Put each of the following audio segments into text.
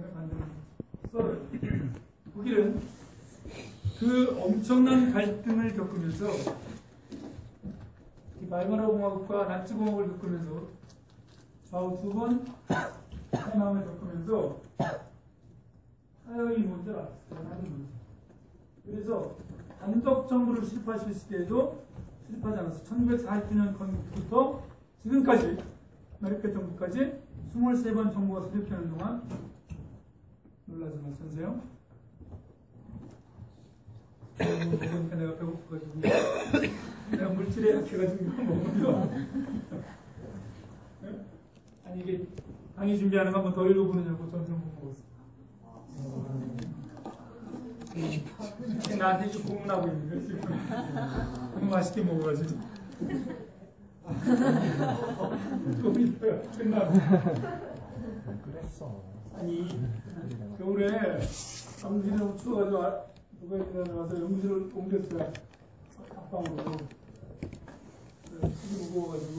만드는 썰어요. 독일은 그 엄청난 갈등을 겪으면서 바이마르 공화국과 나치 공화국을 겪으면서 좌우 두 번 해방을 겪으면서 사회의 문제를 알았어요. 그래서 단독 정부를 수립할 수 있을 때에도 수립하지 않았어요. 1949년 건국부터 지금까지 메르켈 정부까지 23번 정부가 수립하는 동안 놀라지 마세요. 그러니까 내가 배고파가지고 내가 물질에 약해가지고 이거 먹으면 아니 이게 강의 준비하는 거 한번 더 읽어보느냐고 전좀 먹었어. 나한테 이제 고문하고 있는 거야 지금. 너무 맛있게 먹어가지고 좀 이따가 끝나고. 그랬어. 아니 겨울에 사무실이 너무 추워가지고 누가 일어나서 연구실을 옮겼어요. 앞방으로. 집이 무거워가지고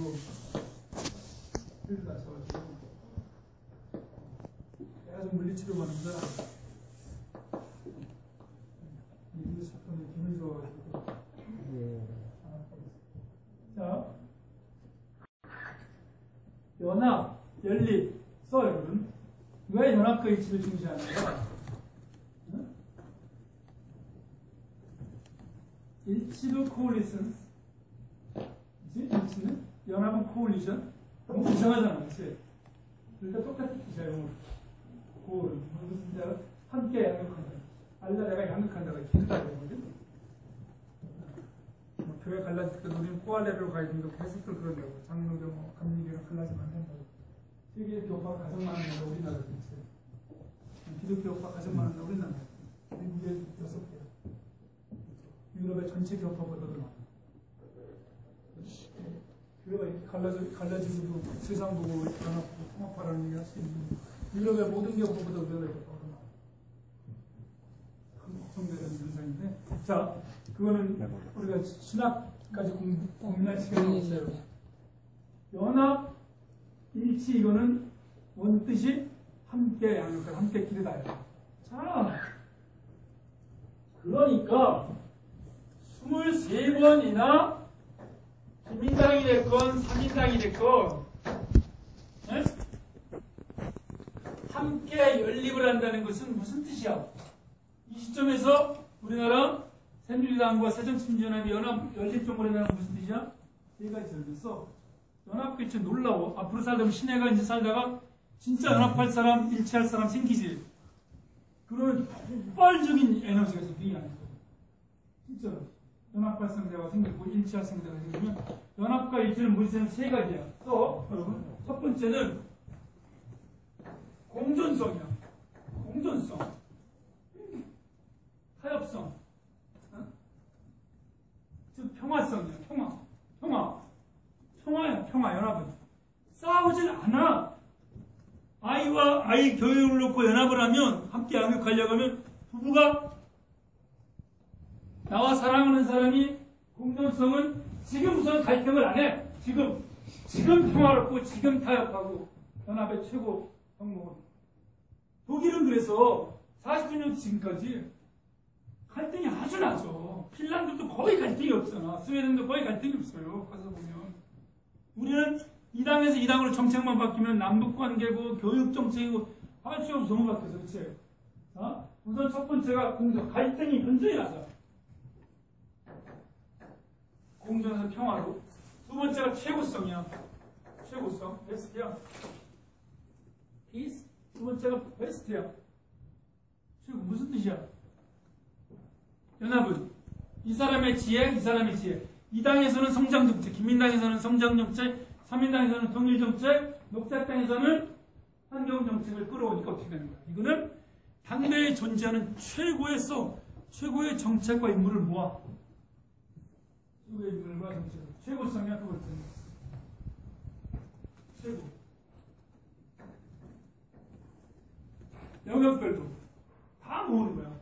흘러 나셔가지고 계속 물리치료 받는다. 이분도 싶은데 기분이 좋아가지고. 자, 연합, 연립, 썰은 왜 연합과 일치를 중시하는가? 일치도 coalitions, 일치는 연합은 coalition, 너무 이상하잖아, 그렇지? 그러니까 똑같은 뜻이야, 영어로. coal, 무슨 뜻이야? 함께 양육한다. 알라다가 양육한다가 길다고 그러거든. 교회 갈라질 때 우리는 코알레로 가야 된다고 해석들 그런다고. 장로교, 감리교랑 갈라지면 안 된다고. 세계 교파가 가장 많은 나라 우리나라 그렇지. 기독교 교파가 가장 많은 나라 우리나라. 미국에 6개야. 유럽의 전체 교파보다도 많아. 교회가 이렇게 갈라지고도 세상 보고 연합하고 통합하라는 얘기 할 수 있는 유럽의 모든 교파보다 우리나라 교파가 많아. 큰 걱정되는 현상인데. 자, 그거는 우리가 신학까지 고민할 시간이 없어요. 연합, 일치, 이거는 원뜻이 함께 양육하고 함께 기르다. 자, 그러니까 23번이나 김인당이 됐건 3인당이 됐건 네? 함께 연립을 한다는 것은 무슨 뜻이야? 이 시점에서 우리나라 새누리당과 새정치민주연합이 연합 연립정부를 한다는 무슨 뜻이야? 세 가지 열렸어. 연합일치 놀라워. 앞으로 살다면 시내가 이제 살다가 진짜 연합할 사람, 일치할 사람 생기지. 그러면 폭발적인 에너지가 생기는 거야. 진짜 연합할 상대가 생기고 일치할 상대가 생기면 연합과 일치는 무리세는 세 가지야. 또 여러분 첫 번째는 공존성이야. 공존성, 타협성, 즉 평화성이야. 평화야. 연합은 싸우질 않아. 아이와 아이 교육을 놓고 연합을 하면, 함께 양육하려고 하면 부부가 나와 사랑하는 사람이 공존성은 지금 우선 갈등을 안 해. 지금 평화롭고 지금 타협하고 연합의 최고 항목은. 독일은 그래서 49년 지금까지 갈등이 아주 나죠. 핀란드도 거의 갈등이 없잖아. 스웨덴도 거의 갈등이 없어요. 가서 보면. 우리는 이 당에서 이 당으로 정책만 바뀌면 남북관계고 교육정책이고 할 수 없이 너무 바뀌어서. 그치? 자, 우선 첫 번째가 공존. 갈등이 현저히 나죠. 공존에서 평화로. 두 번째가 최고성이야. 최고성. 베스트야. 피스. 두 번째가 베스트야. 최고. 무슨 뜻이야? 연합은 이 사람의 지혜, 이 사람의 지혜. 이 당에서는 성장정책, 김민당에서는 성장정책, 3인당에서는 통일정책, 녹색당에서는 환경정책을 끌어오니까 어떻게 되는 거야? 이거는 당내에 존재하는 최고의 정책과 인물을 모아. 최고의 인물과 정책을. 최고성이야, 두 번째는. 최고. 영역별도 다 모으는 거야.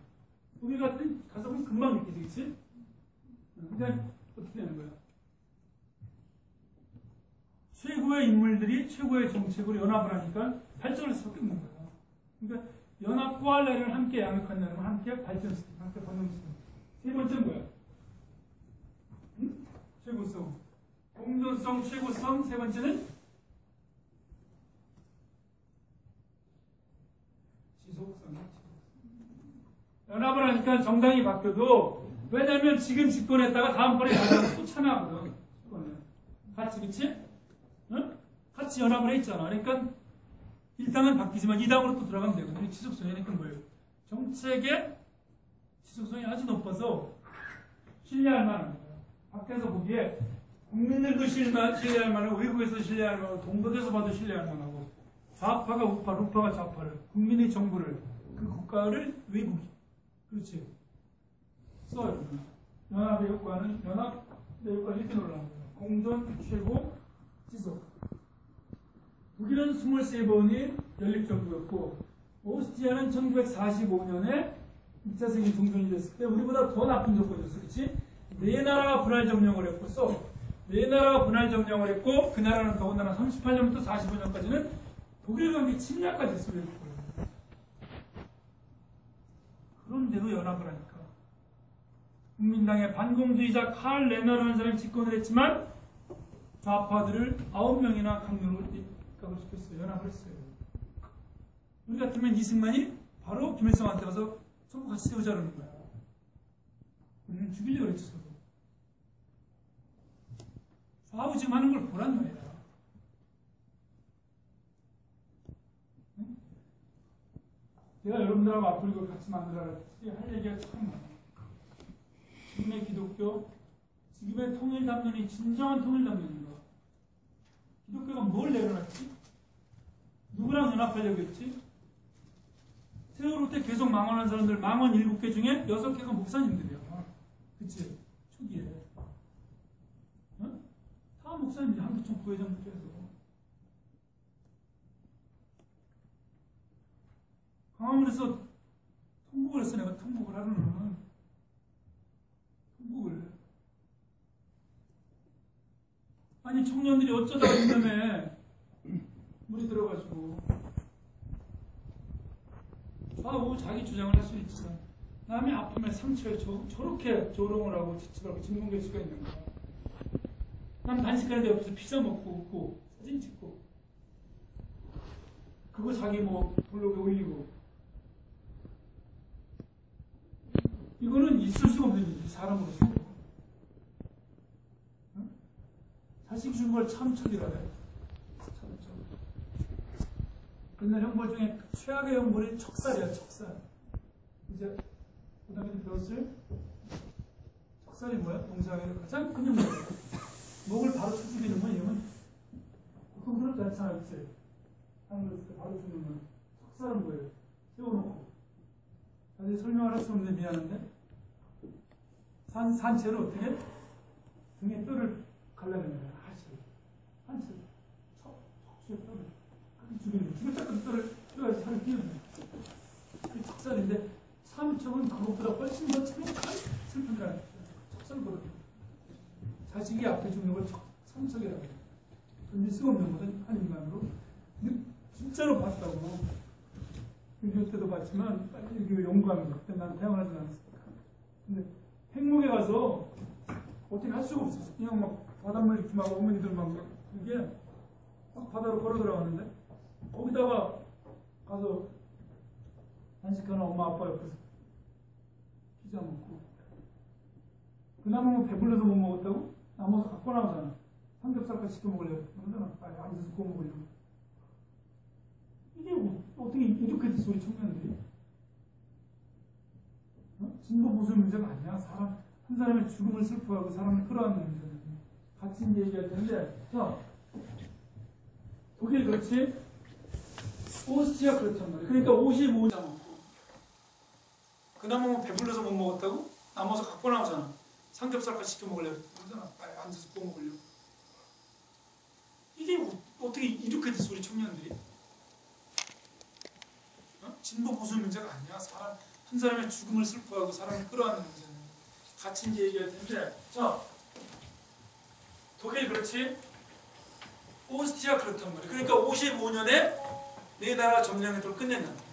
우리 같은 가서 보면 금방 느끼지, 그러니까 어떻게 되는 거야? 최고의 인물들이 최고의 정책으로 연합을 하니까 발전할 수밖에 없는 거야. 그러니까 코알레를 함께 양육한다는 건 함께 발전시키고 함께 번영시키고. 세 번째는 뭐야? 응? 최고성. 공존성, 최고성. 세 번째는 지속성. 연합을 하니까 정당이 바뀌어도, 왜냐면 지금 집권했다가 다음번에 야당을 또 참여하거든. 같이, 그치? 응? 같이 연합을 했잖아. 그러니까 1당은 바뀌지만 2당으로 또 들어가면 되거든요. 지속성이니까 뭐예요? 정책의 지속성이 아주 높아서 신뢰할 만한 거예요. 밖에서 보기에 국민들도 신뢰할 만하고, 외국에서 신뢰할 만하고, 동독에서 봐도 신뢰할 만하고, 좌파가 우파, 우파가 좌파를, 국민의 정부를, 그 국가를 외국이, 그렇지, 써요. 연합의 효과는, 연합의 효과는 이렇게 놀라는 거예요. 공존, 최고, 지속. 독일은 23번이 연립정부였고, 오스트리아는 1945년에 2차 세계 종전이 됐을 때 우리보다 더 나쁜 조건이었어. 그렇지? 네 나라가 분할 점령을 했고, 네 나라가 분할 점령을 했고, 그 나라는 더군다나 38년부터 45년까지는 독일 관계 침략까지 했어요. 그런데도 연합을 하니까. 국민당의 반공주의자 칼 레너라는 사람이 집권을 했지만 좌파들을 9명이나 강요를 시켰어요. 연합을 했어요. 우리 같으면 이승만이 바로 김일성한테 가서 정부 같이 세우자는 거야. 죽이려고 그랬지. 좌우 지금 하는 걸 보란 말이야. 제가 여러분들하고 앞으로 이걸 같이 만들어야 할 얘기가 참 많아요. 지금의 기독교, 지금의 통일담론이 진정한 통일담론인가? 기독교가 뭘 내려놨지? 누구랑 연합하려고 했지? 세월호 때 계속 망언한 사람들, 망언 7개 중에 6개가 목사님들이야. 그치? 초기에. 어? 다 목사님들이 한국총 부회장부터 해서. 광화문에서 통곡을 했어. 내가 통곡을 하루는. 통곡을. 아니, 청년들이 어쩌다가 이놈에 물이 들어가지고 좌우 자기 주장을 할 수 있지만 남의 아픔에 상처에 저렇게 조롱을 하고 지치라고 짓뭉갤 수가 있는 거야. 난 단식하는데 옆에서 피자 먹고 웃고 사진 찍고 그거 자기 뭐 블로그에 올리고, 이거는 있을 수가 없는 일이지, 사람으로서. 응? 자식 준 걸 참척이라 해. 참척. 옛날 형벌 중에 최악의 형벌이 척살이야, 척살. 이제 고등학교 때 배웠어요? 척살이 뭐야? 동사회의 가장 큰 형벌. 목을 바로 쳐 죽이는 건 이러면 그건 그렇지 않잖아, 그치? 한글 때 바로 죽는 건. 척살은 뭐예요? 세워놓고. 아직 설명을 할 수 없는데 미안한데, 산채로 어떻게 등에 뼈를 갈라내는 거야. 산채로 척추에 뼈를 그렇게 죽이는 거야. 죽였다 뼈를 뼈에 살을 끼우는 거야. 그게 척살인데, 삼척은 그것보다 훨씬 더 참혹한 슬픔이라는 거야. 척살거든. 자식이 앞에 죽는 걸 삼척이라고 해요. 견딜 수 없는 거든, 한 인간으로. 근데 진짜로 봤다고. 유교 때도 봤지만, 이거 연구하는 거. 그때 난 태어나지 않았으니까. 근데 핵목에 가서 어떻게 할 수가 없었어. 그냥 막 바닷물 입금하고 어머니들 막 이게 막 바다로 걸어 들어가는데, 거기다가 가서 단식하는 엄마 아빠 옆에서 피자 먹고, 그나마 배불러서 못 먹었다고? 남아서 갖고 나오잖아. 삼겹살까지 시켜 먹으려고. 그러잖아. 빨리 앉아서 구워 먹으려고. 이게 어떻게 이렇게 됐어, 우리 청년들이? 어? 진보 보수 문제가 아니야. 한 사람의 죽음을 슬퍼하고 사람을 끌어안는 문제는. 같이 이제 얘기할 텐데, 자, 독일 그렇지? 오스트리아 그렇단 말이야. 그러니까 55년 먹고, 그나마 배불러서 못 먹었다고? 남아서 갖고 나오잖아. 삼겹살까지 시켜 먹으려고. 그러잖아. 빨리 앉아서 구워 먹으려고. 이게 어떻게 이렇게 됐어, 우리 청년들이? 진보 보수 문제가 아니야. 한 사람의 죽음을 슬퍼하고 사람을 끌어안는 문제는. 같이 이제 얘기할 텐데, 자, 독일 그렇지? 오스트리아 그렇단 말이야. 그러니까 55년에 네 나라 점령을 또 끝낸단 말이야.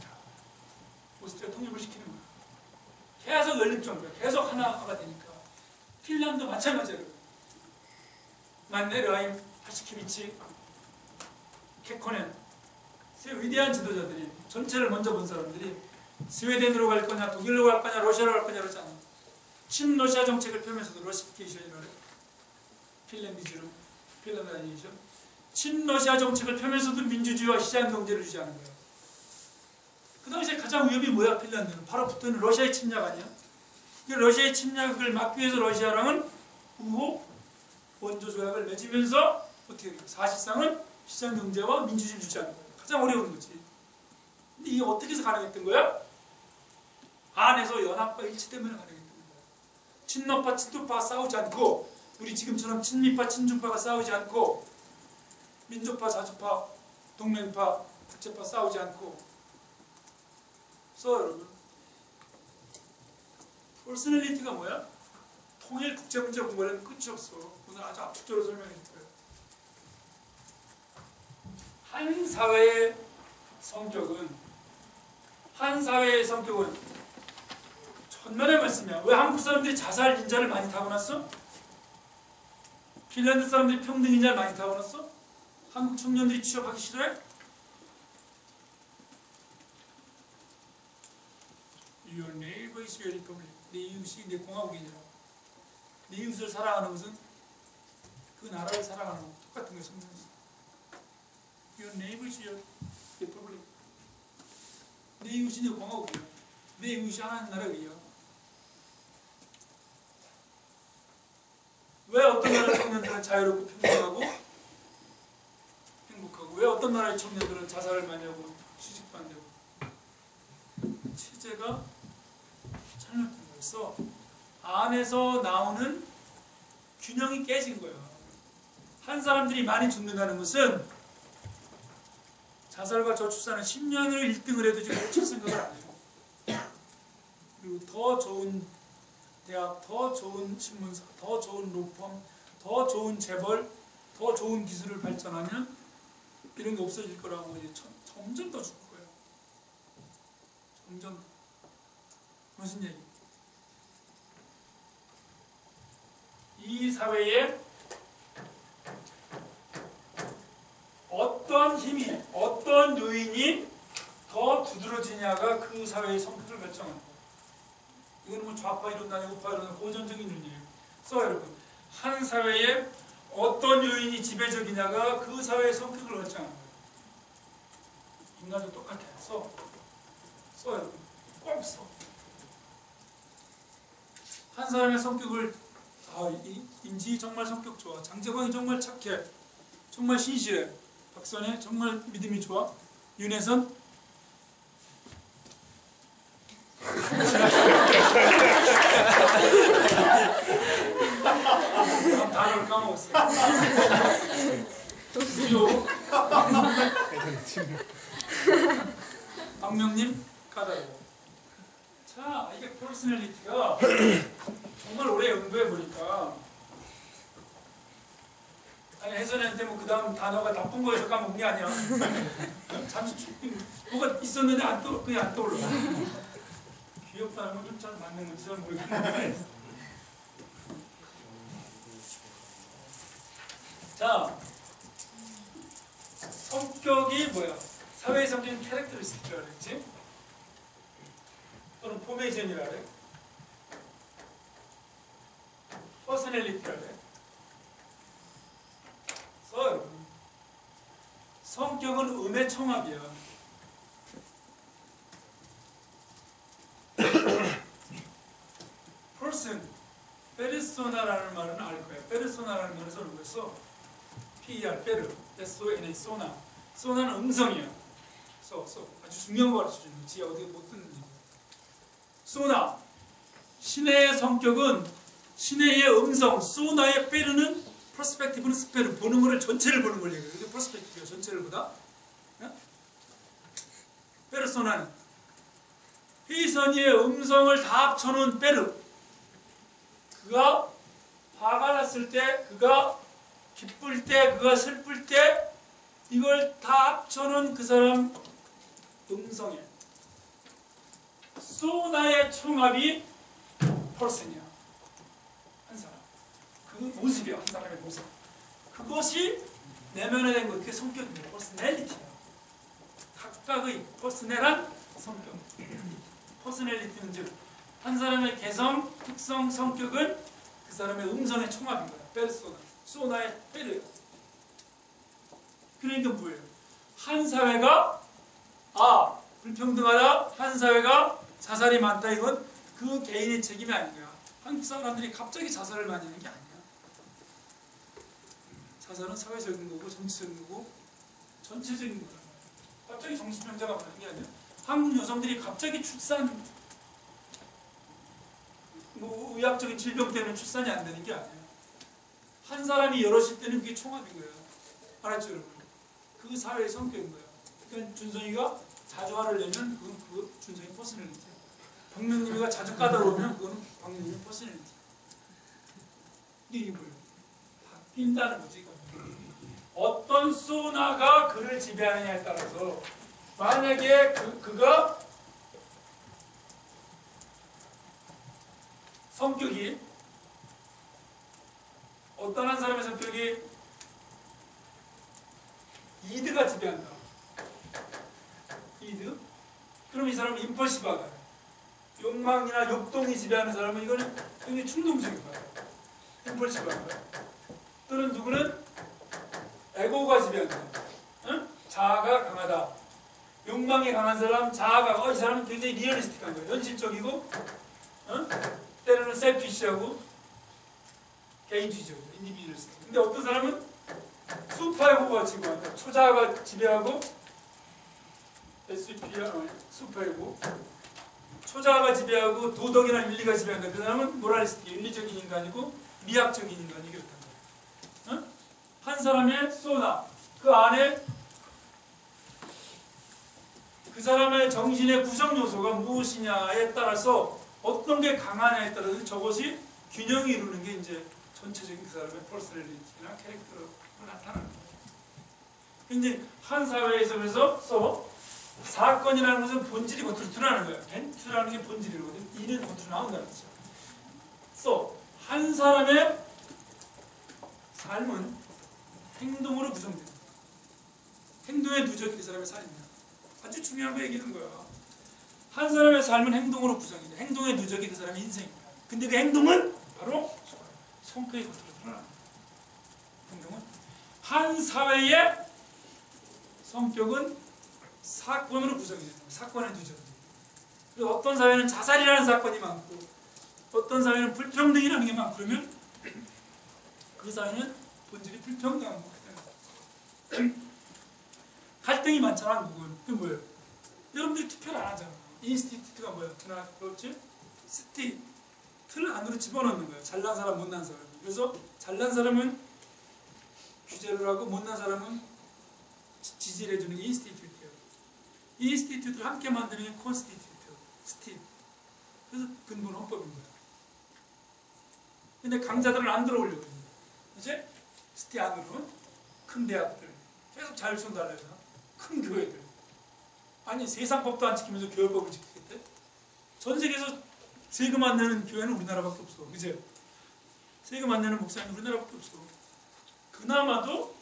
오스트리아 독립을 시키는 거예요. 계속 연립정부가 계속 하나가 되니까. 핀란드 마찬가지예요. 만네, 르하임, 파시키비치, 케코넨, 세 위대한 지도자들이 전체를 먼저 본 사람들이 스웨덴으로 갈 거냐, 독일로 갈 거냐, 러시아로 갈 거냐 그러지 않아요. 친러시아 정책을 펴면서도 러시피케이션이라고 해요. 핀란디즘, 핀란다이제이션. 친러시아 정책을 펴면서도 민주주의와 시장 경제를 유지하는 거예요. 그 당시에 가장 위협이 뭐야, 핀란드는? 바로 붙어있는 러시아의 침략 아니야? 러시아의 침략을 막기 위해서 러시아랑은 우호 원조 조약을 맺으면서 어떻게 돼요? 사실상은 시장 경제와 민주주의를 유지하는 거예요. 가장 어려운 거지. 근데 이게 어떻게 해서 가능했던 거야? 안에서 연합과 일치 때문에 가능했던 거야. 친러파, 친투파가 싸우지 않고, 우리 지금처럼 친미파, 친중파가 싸우지 않고, 민족파, 자주파, 동맹파, 국제파 싸우지 않고. 여러분, 퍼스널리티가 뭐야? 통일 국제 문제 공부하려면 끝이 없어. 오늘 아주 압축적으로 설명해 줄 거예요. 한 사회의 성격은 천만의 말씀이야. 왜 한국 사람들이 자살 인자를 많이 타고났어? 핀란드 사람들이 평등 인자를 많이 타고났어? 한국 청년들이 취업하기 싫어해? Your neighbor is your republic. 내 이웃이 내 공화국이냐. 내 이웃을 사랑하는 것은 그 나라를 사랑하는 것 똑같은 거예요. 성경에서. Your neighbor is your republic. 내 이웃이 내 공화국이야. 내 이웃이 하나님 나라이야. 왜 어떤 나라 청년들은 자유롭고 평등하고 행복하고, 왜 어떤 나라의 청년들은 자살을 많이 하고 취직도 안 되고? 체제가 잘못된 거였어. 안에서 나오는 균형이 깨진 거야. 한 사람들이 많이 죽는다는 것은 자살과 저출산은 10년을 1등을 해도 지금 고칠 생각을 안 해요. 그리고 더 좋은 대학, 더 좋은 신문사, 더 좋은 로펌, 더 좋은 재벌, 더 좋은 기술을 발전하면 이런 게 없어질 거라고 이제 점점 더 죽을 거예요. 점점 더. 무슨 얘기? 이 사회에 어떤 힘이, 어떤 요인이 더 두드러지냐가 그 사회의 성격을 결정합니다. 이건 뭐 좌파 이론도 아니고 우파 이론도 고전적인 논리예요. 여러분, 한 사회에 어떤 요인이 지배적이냐가 그 사회의 성격을 결정하는 거예요. 인간도 똑같아요. 여러분, 꼭 써. 한 사람의 성격을, 임지 정말 성격 좋아. 장재광이 정말 착해. 정말 신실해. 박선혜 정말 믿음이 좋아. 윤혜선 단어를 까먹었어요. 유효 박명님 까다로워. 자, 이게 퍼스널리티가 정말 오래 연구해 보니까, 아니 혜선이한테 뭐 그 다음 단어가 나쁜 거에서 까먹은 게 아니야. 잠시 뭐가 있었는데 그냥 안 떠올라. 귀엽다는 건 좀 잘 맞는 건지 잘 모르겠는데. 자, 성격이 뭐야? 사회의 성격은 캐릭터리스틱이라고 그랬지? 또는 포메이션이라 그래? 퍼스널리티라 그래? 성격은 음의 총합이야. person, 페르소나라는 말은 알 거야. 페르소나라는 말은 서로 뭐였어? P-E-R, 페르, S-O-N-A, 소나. 소나는 음성이야. 아주 중요한 거 가르쳐주는 거지. 어디 못 듣는지. 소나, 신의 성격은 신의 음성, 소나의 페르는 퍼스펙티브는 스페르, 보는 거를 전체를 보는 걸 얘기해요. 이게 퍼스펙티브야, 전체를 보다. 페르소나는 희선이의 음성을 다 합쳐놓은 페르. 그가 화가 났을 때, 그가 기쁠 때, 그가 슬플 때 이걸 다 합쳐놓은 그 사람 음성이에요. 소나의 총합이 펄슨이야. 한 사람. 그 모습이야. 한 사람의 모습. 그것이 내면에 된 것, 그게 성격입니다. 퍼스널리티야. 각각의 퍼스널한 성격. 퍼스널리티는 즉 한 사람의 개성, 특성, 성격은 그 사람의 음성의 총합인 거야. 페르소나. 소나의 페르. 그러니까 뭐예요? 한 사회가 불평등하다, 한 사회가 자살이 많다, 이건 그 개인의 책임이 아닌 거야. 한국 사람들이 갑자기 자살을 많이 하는 게 아니야. 자살은 사회적인 거고 정치적인 거고 전체적인 거란 말이야. 갑자기 정신병자가 많은 게 아니야. 한국 여성들이 갑자기 출산, 뭐 의학적인 질병 때문에 출산이 안 되는 게 아니야. 한 사람이 여럿일 때는 그게 총합인 거야. 알았죠, 여러분? 그 사회의 성격인 거야. 그러니까 준성이가 자주 화를 내면 그건 준성이 퍼스널리티야. 박명님이가 자주 까다로우면 그건 박명님의 퍼스널리티. 이게 뭐예요? 바뀐다는 거지. 어떤 소나가 그를 지배하느냐에 따라서, 만약에 그가 성격이, 어떤 한 사람의 성격이 이드가 지배한다. 이드? 그럼 이 사람은 임펄시브하다. 욕망이나 욕동이 지배하는 사람은 이거는 굉장히 충동적인 거야. 임펄시브한 거야. 또는 누구는 에고가 지배한다. 응? 자아가 강하다. 욕망이 강한 사람, 자아가, 이 사람은 굉장히 리얼리스틱한 거야. 현실적이고, 응? 때로는 셀피시하고, 개인주의적이야. 인디비주얼리스틱. 근데 어떤 사람은 슈퍼에고가 지배한다. 초자아가 지배하고, 슈퍼에고. 초자아가 지배하고, 도덕이나 윤리가 지배한다. 그 사람은 모랄리스틱, 윤리적인 인간이고, 미학적인 인간이 그렇단 말이야. 응? 한 사람의 소나, 그 안에 그 사람의 정신의 구성 요소가 무엇이냐에 따라서 어떤 게 강하냐에 따라서 저것이 균형이 이루는 게 이제 전체적인 그 사람의 퍼스널리티나 캐릭터로 나타나는 거예요. 근데 한 사회에서 그래서 사건이라는 것은 본질이 겉으로 드러나는 거예요. 벤트라는 게 본질이거든. 이는 겉으로 나온다는 거죠. 한 사람의 삶은 행동으로 구성됩니다. 행동의 누적이 그 사람의 삶이야. 아주 중요한 거 얘기하는 거야. 한 사람의 삶은 행동으로 구성이 돼. 행동의 누적이 그 사람의 인생이야. 근데 그 행동은 바로 성격이 겉으로 드러나는 거야. 행동은 한 사회의 성격은 사건으로 구성이 됩니다. 사건의 누적. 그리고 어떤 사회는 자살이라는 사건이 많고, 어떤 사회는 불평등이라는 게 많고, 그러면 그 사회는 본질이 불평등한 거거든. 갈등이 많잖아, 한국은. 그게 뭐예요? 여러분들이 투표를 안 하잖아. 인스티튜트가 뭐야? 그렇지? 틀 안으로 집어넣는 거예요. 잘난 사람, 못난 사람. 그래서 잘난 사람은 규제를 하고 못난 사람은 지지를 해주는 게 인스티튜트예요. 이 인스티튜트를 함께 만드는 게 콘스티튜트, 그래서 근본 헌법인 거예요. 근데 강자들은 안 들어오려고 해요. 이제 안으로 큰 대학들 계속 자율성 달라요. 큰 교회들. 아니 세상법도 안 지키면서 교회법을 지키겠대? 전 세계에서 세금 안 내는 교회는 우리나라밖에 없어. 그제? 세금 안 내는 목사님은 우리나라밖에 없어. 그나마도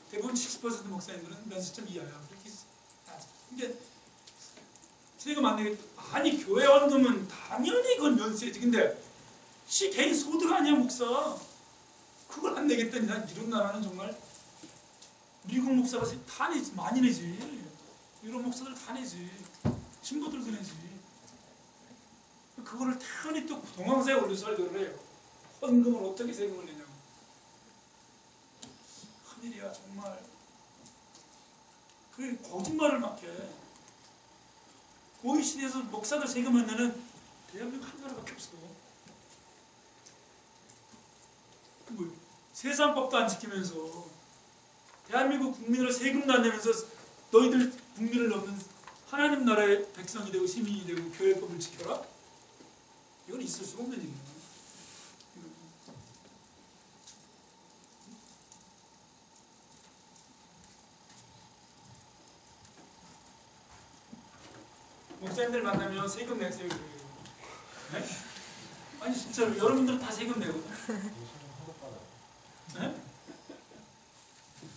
대부분 70% 목사님들은 면세점 이하야. 그렇게 낮아. 근데 세금 안 내겠다. 아니 교회 헌금은 당연히 그건 면세지. 근데 개인 소득 아니야 목사. 그걸 안 내겠다니. 난 이런 나라는 정말 미국 목사가 다 내지. 많이 내지. 유럽 목사들 다 내지. 신부들도 내지. 그거를 태연히 또 동황사에 올려서 설교를 해요. 헌금을 어떻게 세금을 내냐고. 큰일이야 정말. 그래 거짓말을 막 해. OECD에서 목사들 세금 안 내는 대한민국 한 나라밖에 없어. 뭐 세상법도 안 지키면서 대한민국 국민으로 세금도 안 내면서 너희들 국민을 넘는 하나님 나라의 백성이 되고 시민이 되고 교회법을 지켜라? 이건 있을 수가 없는 일이에요. 목사님들 만나면 세금 내세요. 네? 아니 진짜로 여러분들은 다 세금 내거든. 네?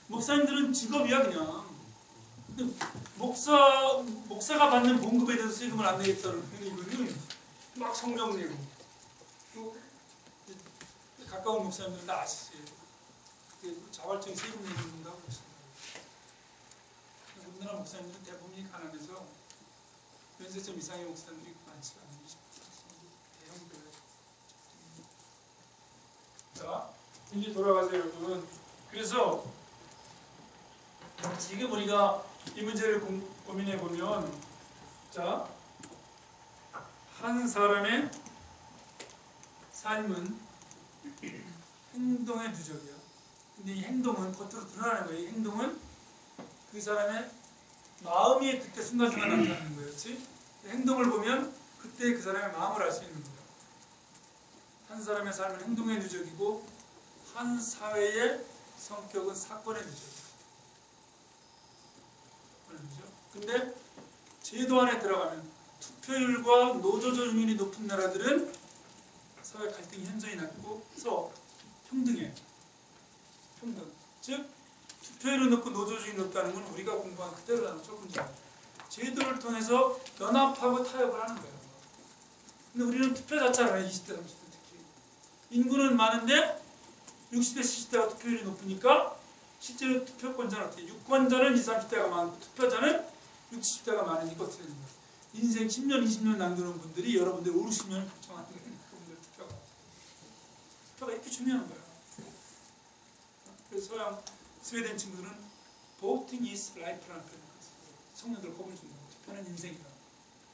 목사님들은 직업이야 그냥. 목사가 받는 봉급에 대해서 세금을 안 내겠다는 이거는 막 성명 내고 또 가까운 목사님들은 다 아시지. 자발적인 세금 내는다고 그랬습니다. 우리나라 목사님들은 대부분이 가난해서 면세점 이상의 목사님들이 많지가 않아요. 20% 자, 이제 돌아가세요 여러분. 그래서 지금 우리가 이 문제를 고민해 보면, 자, 한 사람의 삶은 행동의 누적이야. 근데 이 행동은 겉으로 드러나는 거예요. 이 행동은 그 사람의 마음이 그때 순간순간 나타나는 거예요. 그렇지? 행동을 보면 그때 그 사람의 마음을 알 수 있는 거예요. 한 사람의 삶은 행동의 누적이고 한 사회의 성격은 사건의 누적이에요. 근데 제도 안에 들어가면 투표율과 노조조율이 높은 나라들은 사회 갈등이 현저히 낮고서 평등해. 평등. 즉 투표율이 높고 노조조율이 높다는 건 우리가 공부한 그대로라는 조금 전. 제도를 통해서 연합하고 타협을 하는 거예요. 근데 우리는 투표 자체를 안 해. 20대, 30대 특히. 인구는 많은데 60대, 70대가 투표율이 높으니까 실제로 투표권자는 어떻게 유권자는 20, 30대가 많고 투표자는 60, 70대가 많으니까 어떻게 되는 거예요? 인생 10년, 20년 남겨놓은 분들이 여러분들 5, 60년을 결정하는 거예요. 그분들 투표가 이렇게 중요한 거예요. 그래서 서양 스웨덴 친구들은 voting is life라는 표현을 써요. 청년들 겁을 준다. 투표는 인생이다.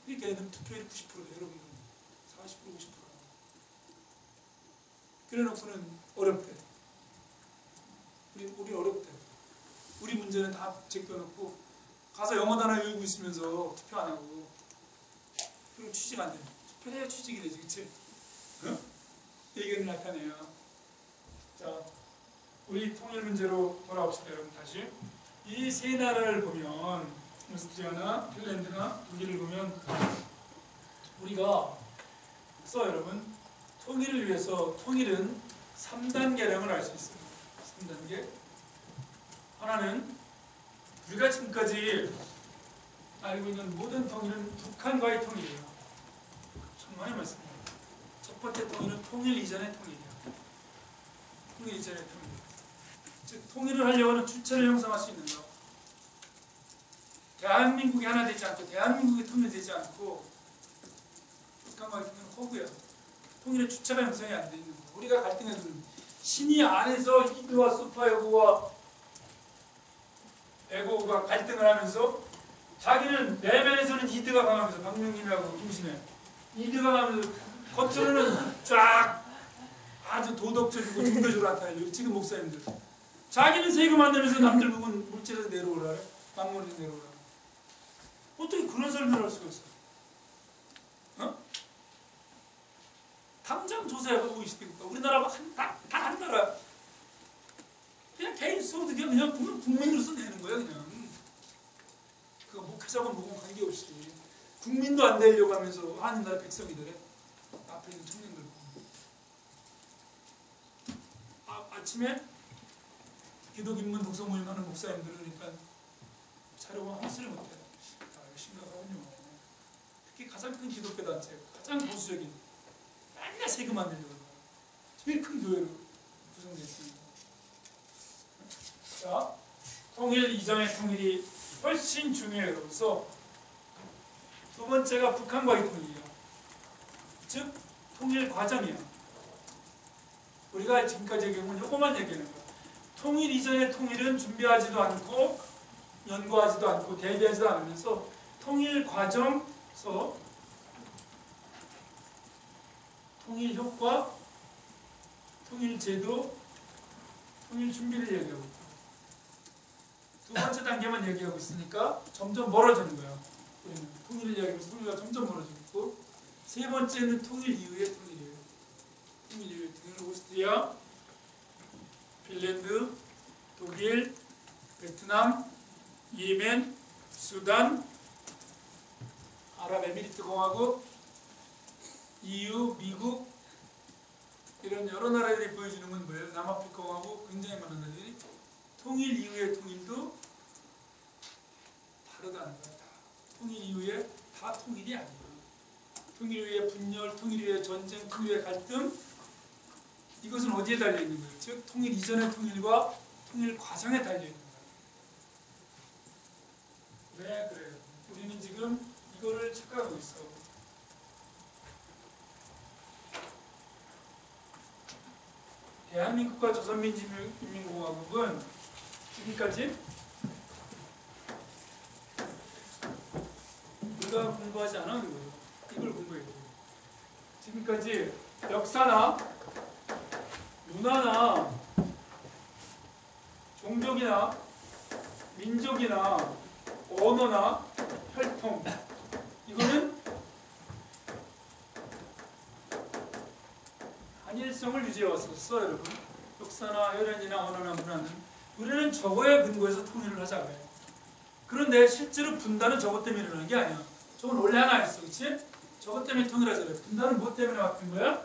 그러니까 얘네들은 투표율이 90%예요. 여러분들은 40%, 50%. 그래놓고는 어렵대. 우리 어렵대. 우리 문제는 다 제껴놓고 가서 영어 단어 외우고 있으면서 투표 안 하고 그리고 취직 안 돼. 투표해야 취직이 되지, 그치? 응? 의견을 나타내요. 자, 우리 통일 문제로 돌아옵시다, 여러분. 다시 이 세 나라를 보면 오스트리아나 핀란드나 독일을 보면 우리가 여러분 통일을 위해서 통일은 3단계량을 알 수 있습니다. 3단계. 하나는 우리가 지금까지 알고 있는 모든 통일은 북한과의 통일이에요. 정말 말씀입니다. 첫 번째 통일은 통일 이전의 통일이에요. 통일 이전의 통일. 즉 통일을 하려고 하는 주체를 형성할 수 있는 거. 대한민국이 하나 되지 않고 대한민국이 통일되지 않고 북한과의 통일은 허구예요. 통일의 주체가 형성이 안 돼 있는 거. 우리가 갈등해두는 신이 안에서 이드와 수파여고와 에고가 갈등을 하면서 자기는 내면에서는 이드가 강하면서 박명진하고 김신혜 이드가 강하면서 겉으로는 쫙 아주 도덕적이고 종교적으로 나타내요. 지금 목사님들 자기는 세금 안 내면서 남들 부분 물질에서 내려오라 막물에서 내려오라. 어떻게 그런 설명을 할 수가 있어? 어? 당장 조사해보고 있으니까 우리나라 단 한 나라 그냥 개인 소득이 그냥 국민으로서 내는 거야 그냥. 그 목회자고 뭐고 관계없이 국민도 안 되려고 하면서 하는 나라 백성이더래. 앞에 있는 청년들 아침에 기독 인문 독서 모임 하는 목사님들은 그러니까 자료가 헛소리 못해. 심각하군요. 특히 가장 큰 기독교 단체, 가장 보수적인 맨날 세금 안 내려고 제일 큰 교회로 구성됐습니다. 자, 통일 이전의 통일이 훨씬 중요해요. 그래서 두 번째가 북한과의 통일이에요. 즉 통일 과정이에요. 우리가 지금까지 얘기한 건 이것만 얘기하는 거예요. 통일 이전의 통일은 준비하지도 않고 연구하지도 않고 대비하지도 않으면서 통일 과정에서 통일 효과, 통일 제도, 통일 준비를 얘기하고 있다. 두 번째 단계만 얘기하고 있으니까 점점 멀어지는 거예요. 우리는 통일을 이야기하면서 통일과 점점 멀어지고 있고, 세 번째는 통일 이후의 통일이에요. 통일 이후의 통일. 오스트리아, 핀란드, 독일, 베트남, 예멘, 수단, 아랍에미리트 공화국, EU, 미국 이런 여러 나라들이 보여주는 건 뭐예요? 남아프리카 공화국 굉장히 많은 나라들이 통일 이후의 통일도 다르다는 거예요. 통일 이후에 다 통일이 아니에요. 통일 이후의 분열, 통일 이후의 전쟁, 통일 이후의 갈등 이것은 어디에 달려있는 거예요? 즉 통일 이전의 통일과 통일 과정에 달려있는 거예요. 왜 그래요? 우리는 지금 이거를 착각하고 있어. 대한민국과 조선민주인민공화국은 지금까지 우리가 공부하지 않은 거예요. 이걸 공부해야 돼요. 지금까지 역사나 문화나 종족이나 민족이나 언어나 혈통 이거는 한일성을 유지해 왔었어 여러분. 역사나 혈연이나 언어나 문화는 우리는 저거에 근거해서 통일을 하자고요. 그런데 실제로 분단은 저것 때문에 일어나는 게 아니야. 저건 원래 하나였어, 그렇지? 저것 때문에 통일하자고요. 분단은 뭐 때문에 바뀐 거야?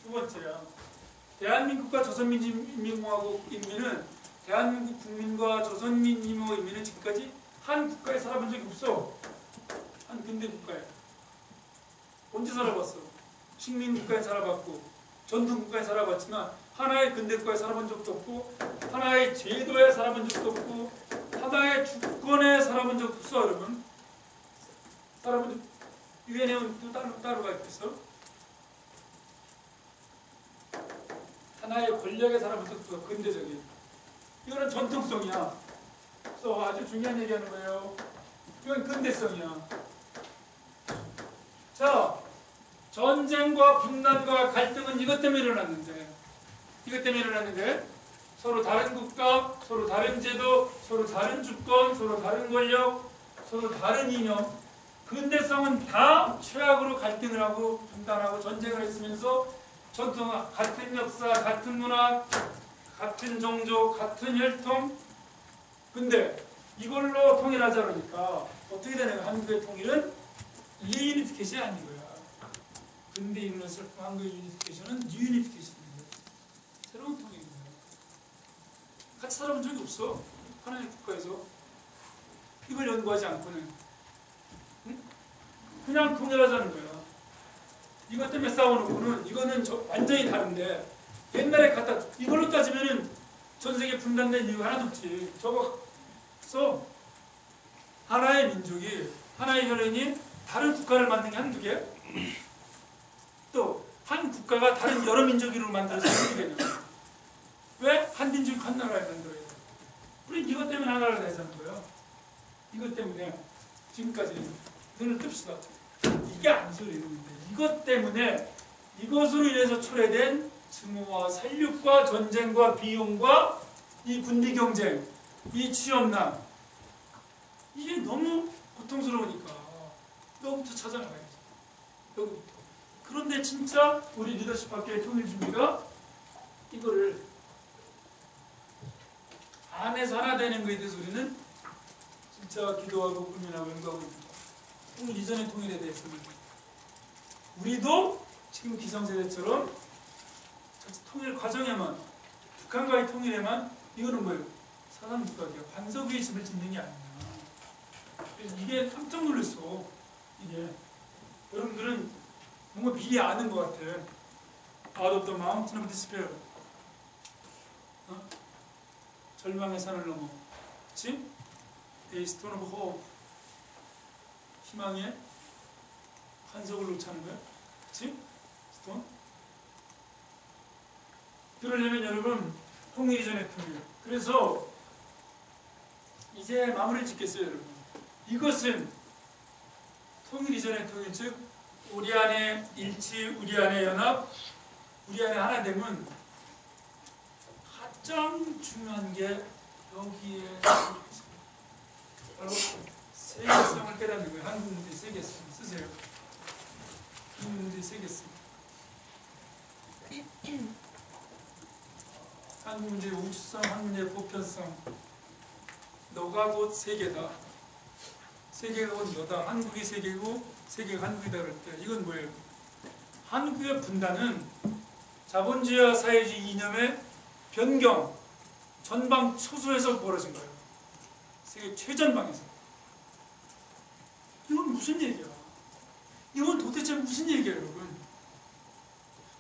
두 번째야. 대한민국과 조선민주인민공화국 인민은 대한민국 국민과 조선민주인민공화국 인민은 지금까지 한 국가에 살아본 적이 없어. 한 근대 국가에. 언제 살아봤어? 식민국가에 살아봤고 전통국가에 살아봤지만 하나의 근대 국가에 살아본 적도 없고 하나의 제도에 살아본 적도 없고 하나의 주권에 살아본 적도 없어 여러분. 살아본 적 유엔에 또 따로가 있겠어? 하나의 권력에 살아본 적도 없어. 근대적인. 이거는 전통성이야. 그래서 아주 중요한 얘기하는 거예요. 이건 근대성이야. 자, 전쟁과 분단과 갈등은 이것 때문에 일어났는데 서로 다른 국가, 서로 다른 제도, 서로 다른 주권, 서로 다른 권력, 서로 다른 이념. 근대성은 다 최악으로 갈등을 하고 분단하고 전쟁을 했으면서 전통 같은 역사, 같은 문화, 같은 종족, 같은 혈통. 근데 이걸로 통일하자 그러니까 어떻게 되냐면 한국의 통일은 리유니피케이션이 아닌 거야. 근대 인문에서 한국의 유니피케이션은 뉴유니피케이션입니다. 새로운 통일입니다. 같이 살아본 적이 없어. 하나의 국가에서. 이걸 연구하지 않고는. 응? 그냥 통일하자는 거야. 이것 때문에 싸우는 거는 이거는 완전히 다른데 옛날에 갖다 이걸로 따지면은 전 세계 분단된 이유가 하나도 없지. 저거 써. 하나의 민족이 하나의 혈연이 다른 국가를 만든 게 한두 개? 또 한 국가가 다른 여러 민족으로 만들어서 한두 개냐? 왜? 한 민족이 한 나라를 만들어야 돼. 우린 이것 때문에 하나를 내자는 거예요. 이것 때문에 지금까지 눈을 뜹시다. 이게 아니죠. 이것 때문에 이것으로 인해서 초래된 증오와 살육과 전쟁과 비용과 이 군비 경쟁, 이 취업난 이게 너무 고통스러우니까 너부터 찾아나가야지. 여기부터. 그런데 진짜 우리 리더십 학교의 통일 준비가 이거를 안에서 하나 되는 거에 대해서 우리는 진짜 기도하고 고민하고 연구하고 있습니다. 통일 이전의 통일에 대해서는 우리도 지금 기성세대처럼 통일 과정에만 북한과의 통일에만 이거는 뭐예요? 사상국가기야. 관석 위에 집을 짓는 게 아니야. 그래서 이게 깜짝 놀랐어. 이게 여러분들은 뭔가 미리 아는 것 같아. Out of the mountain of despair. 절망의 산을 넘어. 그치? A stone of hope. 희망의 환석을 놓자는 거야. 그치? 스톤? 그러려면 여러분 통일 이전의 통일. 그래서 이제 마무리를 짓겠어요 여러분. 이것은 통일 이전의 통일, 즉 우리 안에 일치, 우리 안에 연합, 우리 안에 하나 되면 가장 중요한 게 여기에 바로 세계성을 깨닫는 거예요. 한국 문제 세계성 쓰세요. 한국 문제 세계성. 한국 문제 우주성, 한국 문제 보편성. 너가 곧 세계다. 세계가 곧 너다. 한국이 세계고 세계가 한국이다 그럴 때 이건 뭐예요? 한국의 분단은 자본주의와 사회주의 이념의 변경, 전방 초소에서 벌어진 거예요. 세계 최전방에서. 이건 무슨 얘기야? 이건 도대체 무슨 얘기예요, 여러분?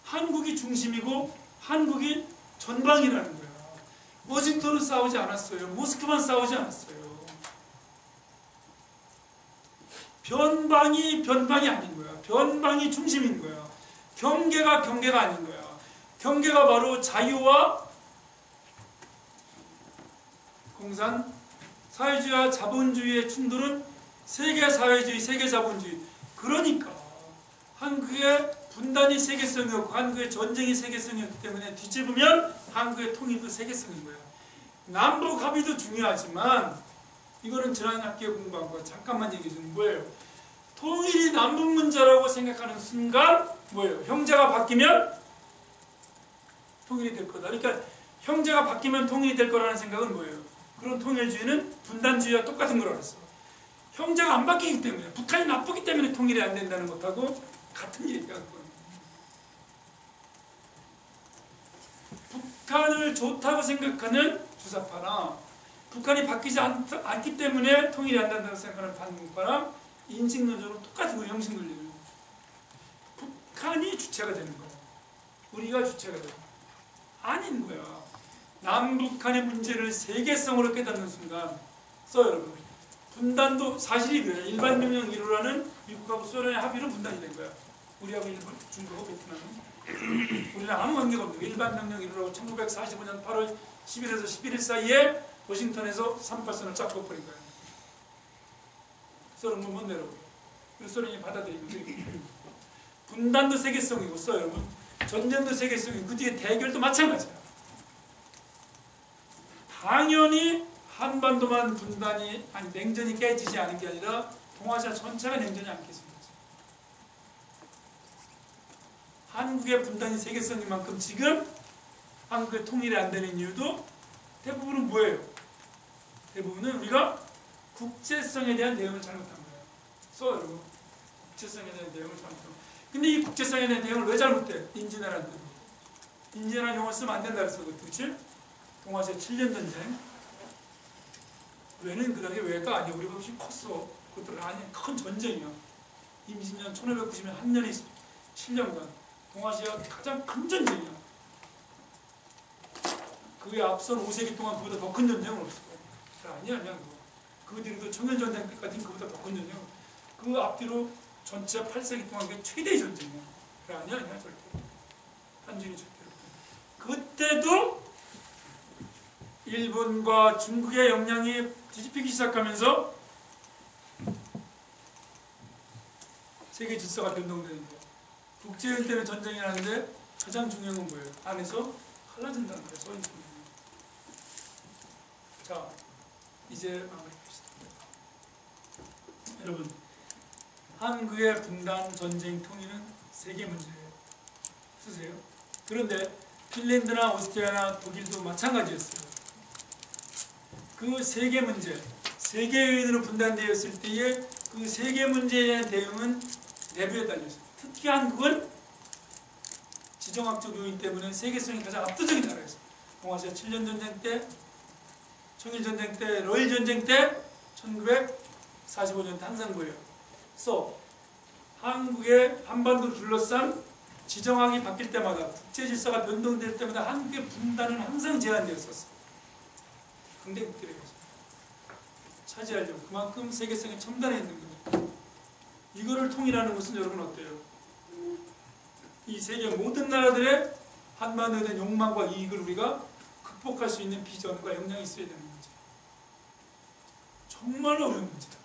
한국이 중심이고 한국이 전방이라는 거야. 워싱턴은 싸우지 않았어요. 모스크바는 싸우지 않았어요. 변방이 아닌 거야. 변방이 중심인 거야. 경계가 아닌 거야. 경계가 바로 자유와 공산, 사회주의와 자본주의의 충돌은 세계 사회주의, 세계 자본주의. 그러니까 한국의 분단이 세계성이었고 한국의 전쟁이 세계성이었기 때문에 뒤집으면 한국의 통일도 세계성인 거야. 남북 합의도 중요하지만 이거는 지난 학기에 공부한 거 잠깐만 얘기해 주는 뭐예요? 통일이 남북 문제라고 생각하는 순간 뭐예요? 형제가 바뀌면 통일이 될 거다. 그러니까 형제가 바뀌면 통일이 될 거라는 생각은 뭐예요? 그런 통일주의는 분단주의와 똑같은 거라고 했어. 형제가 안 바뀌기 때문에, 북한이 나쁘기 때문에 통일이 안 된다는 것하고 같은 얘기가 그거예요. 북한을 좋다고 생각하는 주사파나 북한이 바뀌지 않기 때문에 통일이 안 된다고 생각하는 반국파랑 인식론적으로 똑같은 거예요. 형식논리는. 북한이 주체가 되는 거예요. 우리가 주체가 되는 거예요. 아닌 거야. 남북한의 문제를 세계성으로 깨닫는 순간 여러분 분단도 사실이 그래요. 일반명령 1호라는 미국하고 소련의 합의로 분단이 된 거야. 우리하고 일본, 중국하고 베트남은 우리는 아무 관계가 없는 거야. 일반명령 1호라고 1945년 8월 10일에서 11일 사이에 워싱턴에서 3.8선을 쫙 그어버린 거야. 소련은 못 내려오고 그래서 소련이 받아들이는 거예요. 분단도 세계성이고 여러분 전쟁도 세계성이고 그 뒤에 대결도 마찬가지야. 당연히 한반도만 분단이 아니 냉전이 깨지지 않은 게 아니라 동아시아 전체가 냉전이 안 깨진 거죠. 한국의 분단이 세계성인 만큼 지금 한국의 통일이 안 되는 이유도 대부분은 뭐예요? 대부분은 우리가 국제성에 대한 대응을 잘못한 거예요. 여러분 국제성에 대한 대응을 잘못한 거예요. 근데 이 국제성에 대한 대응을 왜 잘못해? 인진해라는 뜻. 인진해라는 용어 쓰면 안 된다 그랬어. 그렇지? 동아시아 7년 전쟁. 왜는 그다음에 왜가 아니야. 우리가 훨씬 컸어. 그것도 아니 큰 전쟁이야. 임진년 1590년 한 년이 7년간 동아시아 가장 큰 전쟁이야. 그에 앞선 5세기 동안 그보다 더 큰 전쟁은 없을 거야. 아니야 그거. 그 뒤로도 청일전쟁 때까지는 그보다 더 큰 전쟁. 그 앞뒤로 전체 8세기 동안 그게 최대의 전쟁이야. 아니야 절대. 한중이 절대로. 그때도 일본과 중국의 영향이 뒤집히기 시작하면서 세계 질서가 변동되는 거예요. 국제연 때문에 전쟁이 나는데 가장 중요한 건 뭐예요? 안에서 갈라진다는 거예요. 자, 이제 마무리합시다. 여러분, 한국의 분단, 전쟁, 통일은 세계 문제예요. 쓰세요. 그런데 핀란드나 오스트리아나 독일도 마찬가지였어요. 그 세계 문제, 세계인으로 분단되었을 때의 그 세계 문제에 대한 대응은 내부에 달려있어요. 특히 한국은 지정학적 요인 때문에 세계성이 가장 압도적인 나라였어요. 동아시아 7년 전쟁 때, 청일전쟁 때, 러일전쟁 때, 1945년 탄생부예요. 한국의 한반도를 둘러싼 지정학이 바뀔 때마다 국제 질서가 변동될 때마다 한국의 분단은 항상 제한되었었어요. 강대 국들에게 차지하려고 그만큼 세계성에 첨단해 있는 거죠. 이거를 통일하는 것은 여러분 어때요? 이 세계 모든 나라들의 한반도에 대한 욕망과 이익을 우리가 극복할 수 있는 비전과 역량이 있어야 되는 거죠. 정말 어려운 문제다.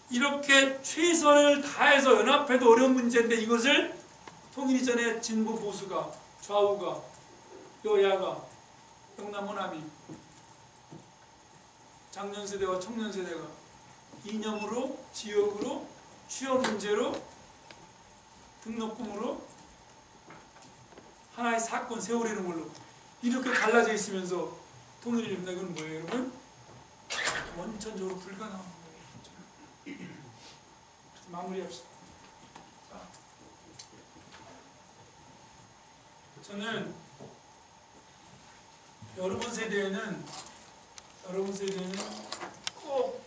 이렇게 최선을 다해서 연합해도 어려운 문제인데 이것을 통일 이전에 진보 보수가, 좌우가, 여야가, 영남호남이, 장년세대와 청년세대가 이념으로, 지역으로, 취업 문제로, 등록금으로 하나의 사건, 세월이라는 걸로 이렇게 갈라져 있으면서 통일을 이룬다. 이건 뭐예요, 여러분? 원천적으로 불가능한 거예요. 마무리합시다. 자, 저는 여러분 세대에는 꼭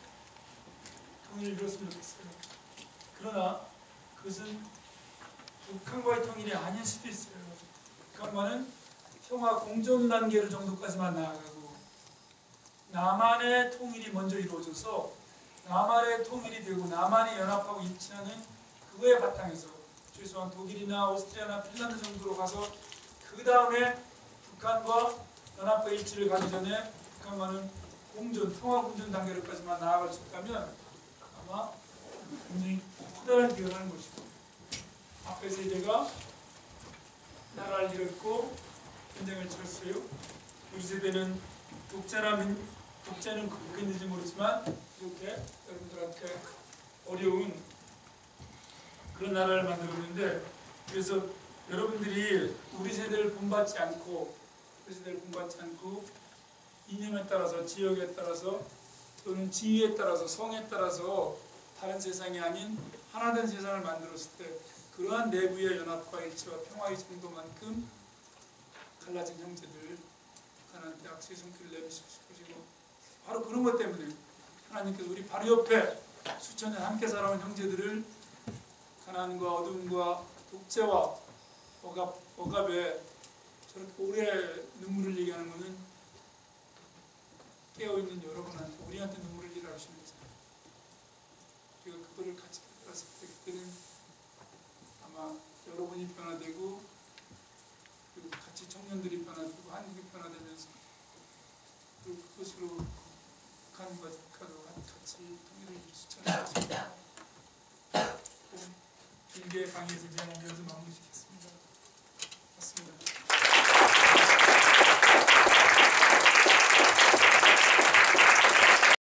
통일을 이뤘으면 좋겠어요. 그러나 그것은 북한과의 통일이 아닐 수도 있어요. 북한과는 평화 공존 단계를 정도까지만 나아가고 남한의 통일이 먼저 이루어져서 남한의 통일이 되고 남한이 연합하고 일치하는 그거에 바탕에서 최소한 독일이나 오스트리아나 핀란드 정도로 가서 그 다음에 북한과 연합과 일치를 가기 전에 북한과는 공존, 평화 공존 단계로까지만 나아갈 수 있다면 아마 굉장히 커다란 기여를 하는 것이고 앞에 세대가 나라를 잃었고 전쟁을 치렀어요. 우리 세대는 독재는 극복했는지 모르지만 이렇게 여러분들한테 어려운 그런 나라를 만들었는데 그래서 여러분들이 우리 세대를 본받지 않고 이념에 따라서 지역에 따라서 또는 지위에 따라서 성에 따라서 다른 세상이 아닌 하나된 세상을 만들었을 때 그러한 내부의 연합과 일치와 평화의 정도만큼 갈라진 형제들 북한한테 악수의 손길을 내미실 것이고 바로 그런 것 때문에 하나님께서 우리 바로 옆에 수천 년 함께 살아온 형제들을 가난과 어둠과 독재와 억압에 저렇게 오래 눈물을 흘리게 하는 것은 깨어있는 여러분한테 우리한테 눈물을 흘리라 하시는 거잖아요. 우리가 그거를 같이 깨달았을 때 그때는 아마 여러분이 변화되고 그리고 같이 청년들이 변화되고 한국이 변화되면서 그리고 그것으로 북한과 같이 통일을 실천하겠습니다. 길게 강의에서 제가 연습 마무리 짓겠습니다.